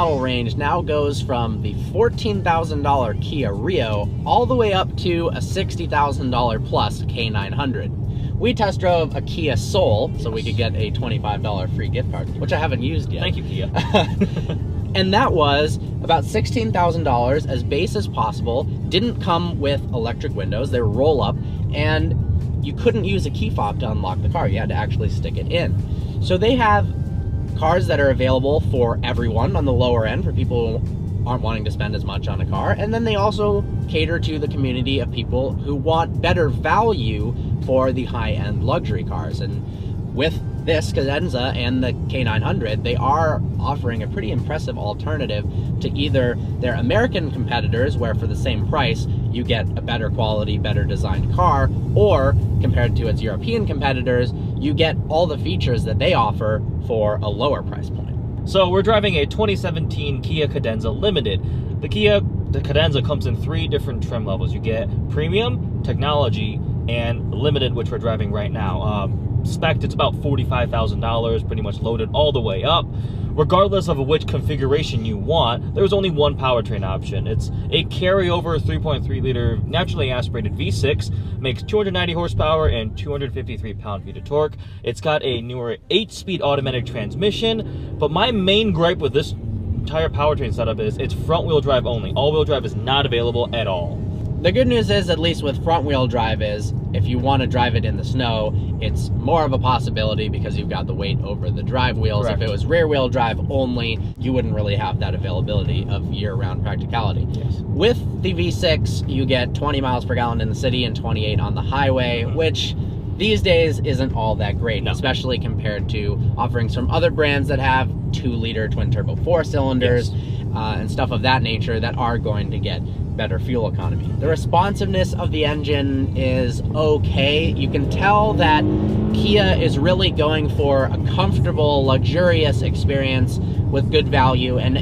model range now goes from the $14,000 Kia Rio all the way up to a $60,000 plus K900. We test drove a Kia Soul, so we could get a $25 free gift card, which I haven't used yet. Thank you, Kia. And that was about $16,000, as base as possible. Didn't come with electric windows, they were roll up, and you couldn't use a key fob to unlock the car. You had to actually stick it in. So they have cars that are available for everyone on the lower end, for people who aren't wanting to spend as much on a car. And then they also cater to the community of people who want better value for the high-end luxury cars. And with this Cadenza and the K900, they are offering a pretty impressive alternative to either their American competitors, where for the same price you get a better quality, better designed car, or compared to its European competitors, you get all the features that they offer for a lower price point. So we're driving a 2017 Kia Cadenza Limited. The Cadenza comes in 3 different trim levels. You get Premium, Technology, and Limited, which we're driving right now. Spec'd, it's about $45,000, pretty much loaded all the way up. Regardless of which configuration you want, there's only one powertrain option. It's a carryover 3.3 liter naturally aspirated V6, makes 290 horsepower and 253 pound-feet of torque. It's got a newer 8-speed automatic transmission, but my main gripe with this entire powertrain setup is it's front-wheel drive only. All-wheel drive is not available at all. The good news is, at least with front-wheel drive, is if you want to drive it in the snow, it's more of a possibility because you've got the weight over the drive wheels. Correct. If it was rear-wheel drive only, you wouldn't really have that availability of year-round practicality. Yes. With the V6, you get 20 miles per gallon in the city and 28 on the highway, which these days isn't all that great, especially compared to offerings from other brands that have 2-liter twin-turbo 4-cylinders, and stuff of that nature that are going to get better fuel economy. The responsiveness of the engine is okay. You can tell that Kia is really going for a comfortable, luxurious experience with good value and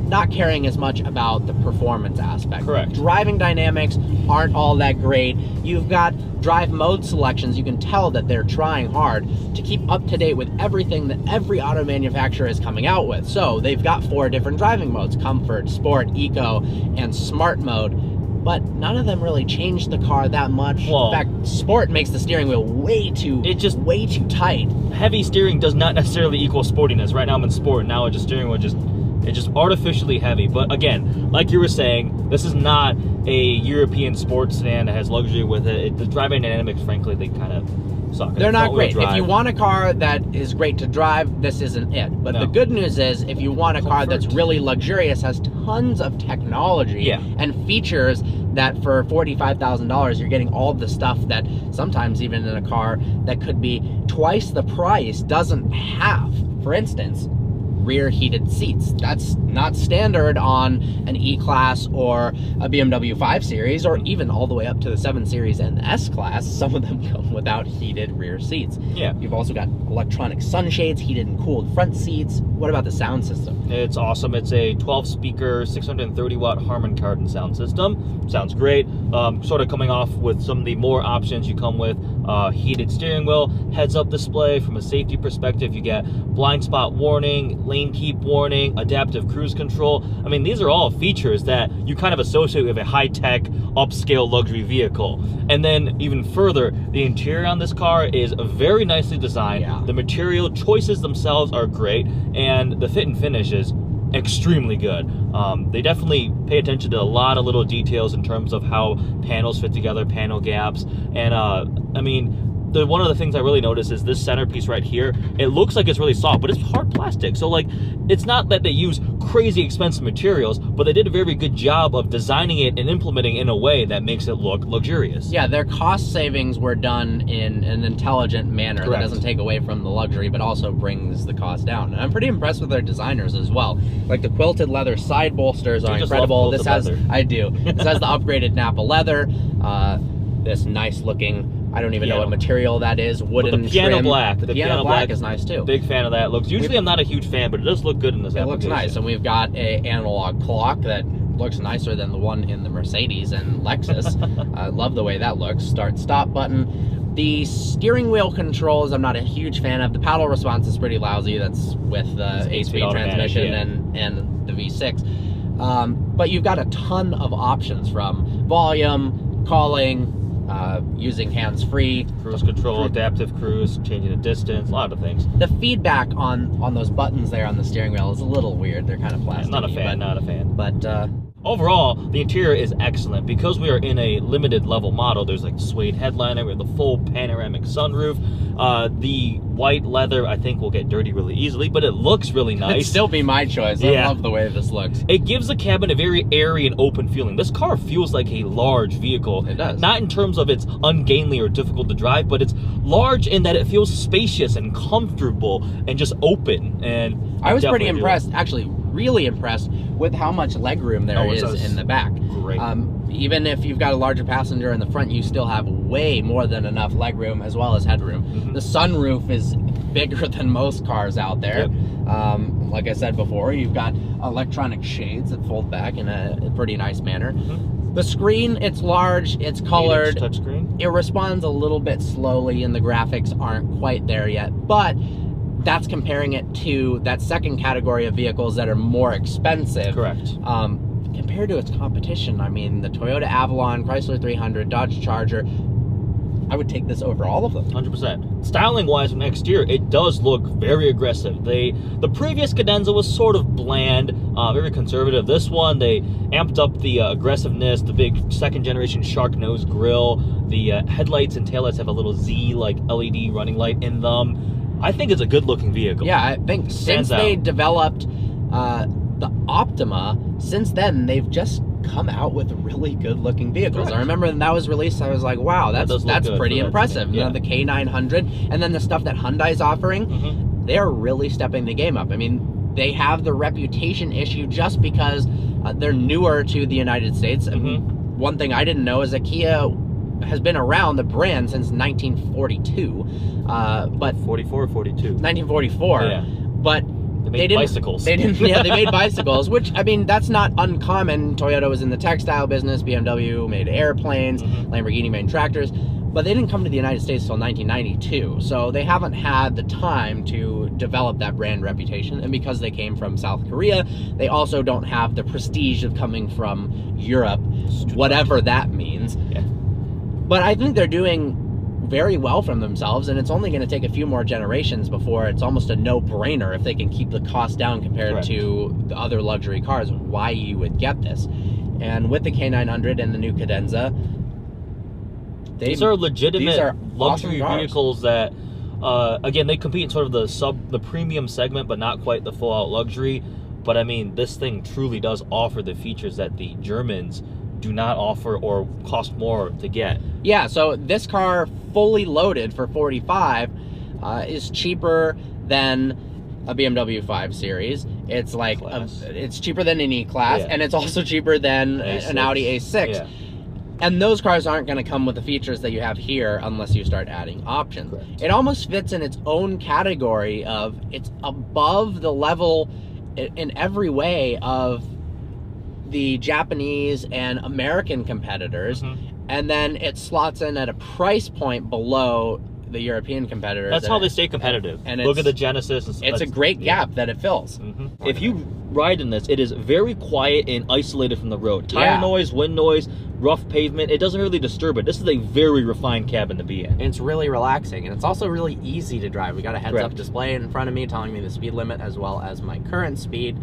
not caring as much about the performance aspect. Correct. Driving dynamics aren't all that great. You've got drive mode selections. You can tell that they're trying hard to keep up to date with everything that every auto manufacturer is coming out with. So they've got 4 different driving modes: Comfort, Sport, Eco, and Smart mode. But none of them really changed the car that much. Well, in fact, Sport makes the steering wheel way too tight. Heavy steering does not necessarily equal sportiness. Right now I'm in Sport, now it's just steering wheel it's just artificially heavy. But again, like you were saying, this is not a European sports sedan that has luxury with it. The driving dynamics, frankly, they kind of suck. They're not great. If you want a car that is great to drive, this isn't it. But the good news is, if you want a car that's really luxurious, has tons of technology and features that for $45,000, you're getting all the stuff that sometimes even in a car that could be twice the price doesn't have. For instance, rear heated seats. That's not standard on an E-Class or a BMW 5 Series, or even all the way up to the 7 Series and the S-Class. Some of them come without heated rear seats. Yeah. You've also got electronic sunshades, heated and cooled front seats. What about the sound system? It's awesome. It's a 12-speaker, 630-watt Harman Kardon sound system. Sounds great. Sort of coming off with some of the more options you come with. Heated steering wheel, heads-up display. From a safety perspective, you get blind spot warning, lane keep warning, adaptive cruise control. I mean, these are all features that you kind of associate with a high-tech, upscale luxury vehicle. And then even further, the interior on this car is very nicely designed. Yeah. The material choices themselves are great, and the fit and finish is extremely good. They definitely pay attention to a lot of little details in terms of how panels fit together, panel gaps, and I mean, one of the things I really noticed is this centerpiece right here. It looks like it's really soft, but it's hard plastic. So like, it's not that they use crazy expensive materials, but they did a very good job of designing it and implementing it in a way that makes it look luxurious. Yeah, their cost savings were done in an intelligent manner. Correct. That doesn't take away from the luxury, but also brings the cost down. And I'm pretty impressed with their designers as well. Like the quilted leather side bolsters are incredible. This has, I do. This has the upgraded Napa leather. This nice looking, I don't even know what material that is, wooden the piano trim. black. The piano black is nice too. Big fan of that. Usually I'm not a huge fan, but it does look good in this application. It looks nice, and we've got a analog clock that looks nicer than the one in the Mercedes and Lexus. I love the way that looks. Start-stop button. The steering wheel controls, I'm not a huge fan of. The paddle response is pretty lousy. That's with the 8-speed transmission and the V6. But you've got a ton of options, from volume, calling, using hands-free, cruise control, adaptive cruise, changing the distance, a lot of things. The feedback on those buttons there on the steering wheel is a little weird. They're kind of plastic. Not a fan. But overall, the interior is excellent. Because we are in a limited level model, there's like suede headliner, we have the full panoramic sunroof. The white leather, I think, will get dirty really easily, but it looks really nice. It'd still be my choice. I love the way this looks. It gives the cabin a very airy and open feeling. This car feels like a large vehicle. It does. Not in terms of it's ungainly or difficult to drive, but it's large in that it feels spacious and comfortable and just open. And I was pretty impressed, actually really impressed with how much legroom there is in the back. Great. Even if you've got a larger passenger in the front, you still have way more than enough legroom as well as headroom. Mm-hmm. The sunroof is bigger than most cars out there. Yep. Like I said before, you've got electronic shades that fold back in a pretty nice manner. Mm-hmm. The screen, it's large, it's colored. 8-inch touchscreen. It responds a little bit slowly and the graphics aren't quite there yet, but that's comparing it to that second category of vehicles that are more expensive. Correct. Compared to its competition, I mean, the Toyota Avalon, Chrysler 300, Dodge Charger, I would take this over all of them. 100%. Styling-wise, from exterior, it does look very aggressive. The previous Cadenza was sort of bland, very conservative. This one, they amped up the aggressiveness, the big second-generation shark nose grille. The headlights and taillights have a little Z-like LED running light in them. I think it's a good-looking vehicle. Yeah, I think since they developed the Optima, since then, they've just come out with really good-looking vehicles. Correct. I remember when that was released, I was like, wow, that's pretty impressive. Yeah. You know, the K900, and then the stuff that Hyundai's offering, they're really stepping the game up. I mean, they have the reputation issue just because they're newer to the United States. And one thing I didn't know is that Kia has been around the brand since 1942. But 44 or 42? 1944. Yeah. But they made bicycles. They made bicycles, which, I mean, that's not uncommon. Toyota was in the textile business, BMW made airplanes, Lamborghini made tractors, but they didn't come to the United States until 1992, so they haven't had the time to develop that brand reputation, and because they came from South Korea, they also don't have the prestige of coming from Europe, whatever that means. Yeah. But I think they're doing very well from themselves, and it's only going to take a few more generations before it's almost a no-brainer if they can keep the cost down compared to the other luxury cars, why you would get this. And with the K900 and the new Cadenza, these are legitimate luxury awesome vehicles that, again, they compete in sort of the premium segment, but not quite the full-out luxury. But I mean, this thing truly does offer the features that the Germans do not offer or cost more to get. Yeah, so this car, fully loaded for $45, is cheaper than a BMW 5 Series. It's like it's cheaper than an E-Class, and it's also cheaper than an Audi A6. Yeah. And those cars aren't going to come with the features that you have here unless you start adding options. Correct. It almost fits in its own category of, it's above the level in every way of the Japanese and American competitors, and then it slots in at a price point below the European competitors. That's how they stay competitive. And look at the Genesis. It's a great gap that it fills. If you ride in this, it is very quiet and isolated from the road. Tire noise, wind noise, rough pavement, it doesn't really disturb it. This is a very refined cabin to be in. And it's really relaxing, and it's also really easy to drive. We got a heads-up display in front of me telling me the speed limit as well as my current speed.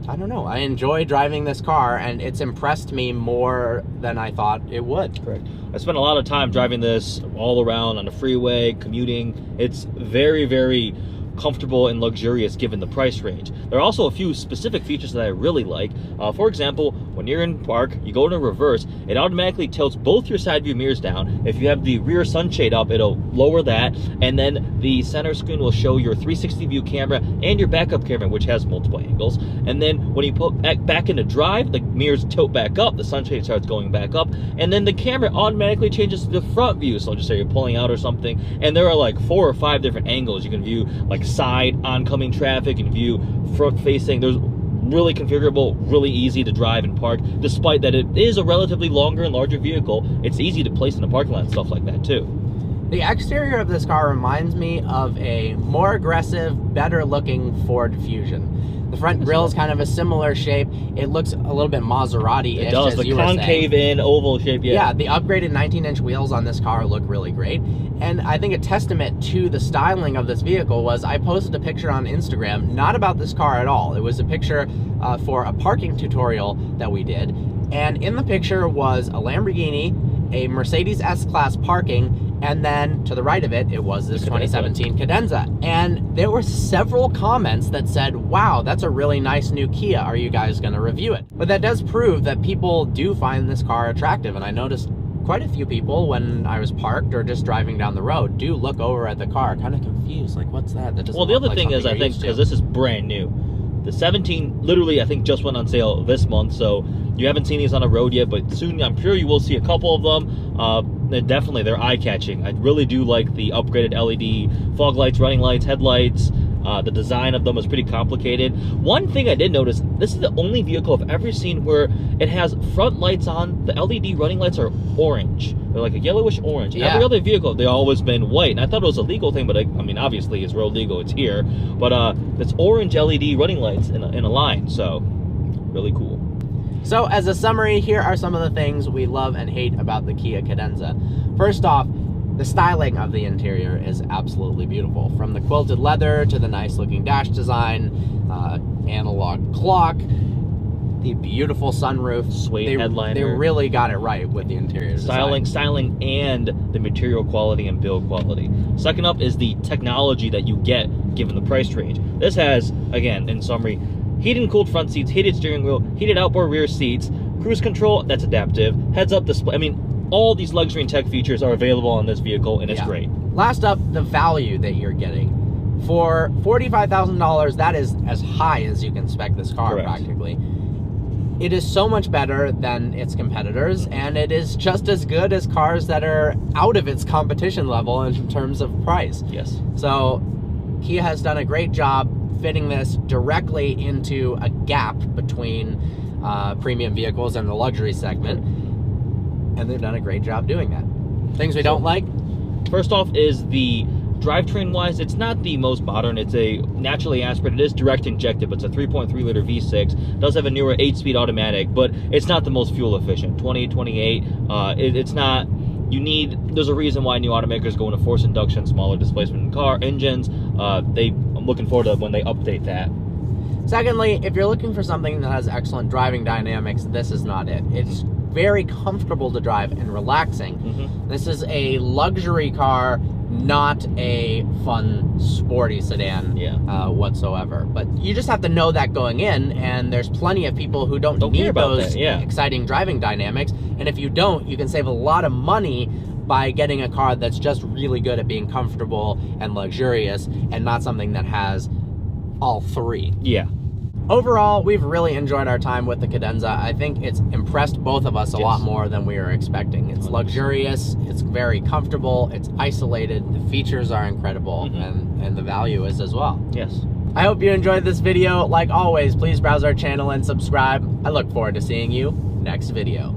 I don't know. I enjoy driving this car, and it's impressed me more than I thought it would. Correct. I spent a lot of time driving this all around on the freeway, commuting. It's very, very comfortable and luxurious given the price range. There are also a few specific features that I really like. For example, when you're in park, you go to reverse, it automatically tilts both your side view mirrors down. If you have the rear sunshade up, it'll lower that, and then the center screen will show your 360 view camera and your backup camera, which has multiple angles. And then when you put back into drive, the mirrors tilt back up, the sunshade starts going back up, and then the camera automatically changes to the front view. So just say you're pulling out or something, and there are like 4 or 5 different angles. You can view like side oncoming traffic, and view front facing. There's really configurable, really easy to drive and park. Despite that it is a relatively longer and larger vehicle, it's easy to place in a parking lot and stuff like that too. The exterior of this car reminds me of a more aggressive, better looking Ford Fusion. The front grille is kind of a similar shape. It looks a little bit Maserati-ish. It does, the concave in oval shape, yeah. Yeah, the upgraded 19-inch wheels on this car look really great. And I think a testament to the styling of this vehicle was I posted a picture on Instagram, not about this car at all. It was a picture for a parking tutorial that we did. And in the picture was a Lamborghini, a Mercedes S-Class parking, and then to the right of it, it was this 2017 Cadenza. And there were several comments that said, wow, that's a really nice new Kia. Are you guys gonna review it? But that does prove that people do find this car attractive. And I noticed quite a few people when I was parked or just driving down the road do look over at the car, kind of confused, like, what's that? That doesn't Well, the look other like thing is, I think, because this is brand new, the 17 literally, I think, just went on sale this month, so you haven't seen these on the road yet, but soon I'm sure you will see a couple of them. Definitely, they're eye-catching. I really do like the upgraded LED fog lights, running lights, headlights. The design of them is pretty complicated. One thing I did notice, this is the only vehicle I've ever seen where it has front lights on. The LED running lights are orange. They're like a yellowish orange. Yeah. Every other vehicle, they've always been white. And I thought it was a legal thing, but I mean, obviously it's road legal, it's here. But it's orange LED running lights in a line, so really cool. So as a summary, here are some of the things we love and hate about the Kia Cadenza. First off, the styling of the interior is absolutely beautiful. From the quilted leather to the nice looking dash design, analog clock, the beautiful sunroof. Suede headliner. They really got it right with the interior design. Styling and the material quality and build quality. Second up is the technology that you get given the price range. This has, again, in summary, heated and cooled front seats, heated steering wheel, heated outboard rear seats, cruise control, that's adaptive, heads-up display. I mean, all these luxury and tech features are available on this vehicle, and it's great. Last up, the value that you're getting. For $45,000, that is as high as you can spec this car, Correct. practically. It is so much better than its competitors, and it is just as good as cars that are out of its competition level in terms of price. Yes. So Kia has done a great job fitting this directly into a gap between premium vehicles and the luxury segment, and they've done a great job doing that. Things we don't like? First off is the drivetrain wise, it's not the most modern. It's a naturally aspirated, it is direct injected, but it's a 3.3 liter V6. It does have a newer 8-speed automatic, but it's not the most fuel efficient. 20, 28, it's not, there's a reason why new automakers go into forced induction, smaller displacement car engines. I'm looking forward to when they update that. Secondly, if you're looking for something that has excellent driving dynamics, this is not it. It's very comfortable to drive and relaxing. This is a luxury car, not a fun, sporty sedan whatsoever. But you just have to know that going in, and there's plenty of people who don't need those exciting driving dynamics. And if you don't, you can save a lot of money by getting a car that's just really good at being comfortable and luxurious, and not something that has all three. Yeah. Overall, we've really enjoyed our time with the Cadenza. I think it's impressed both of us a lot more than we were expecting. It's luxurious, it's very comfortable, it's isolated, the features are incredible, and the value is as well. Yes. I hope you enjoyed this video. Like always, please browse our channel and subscribe. I look forward to seeing you next video.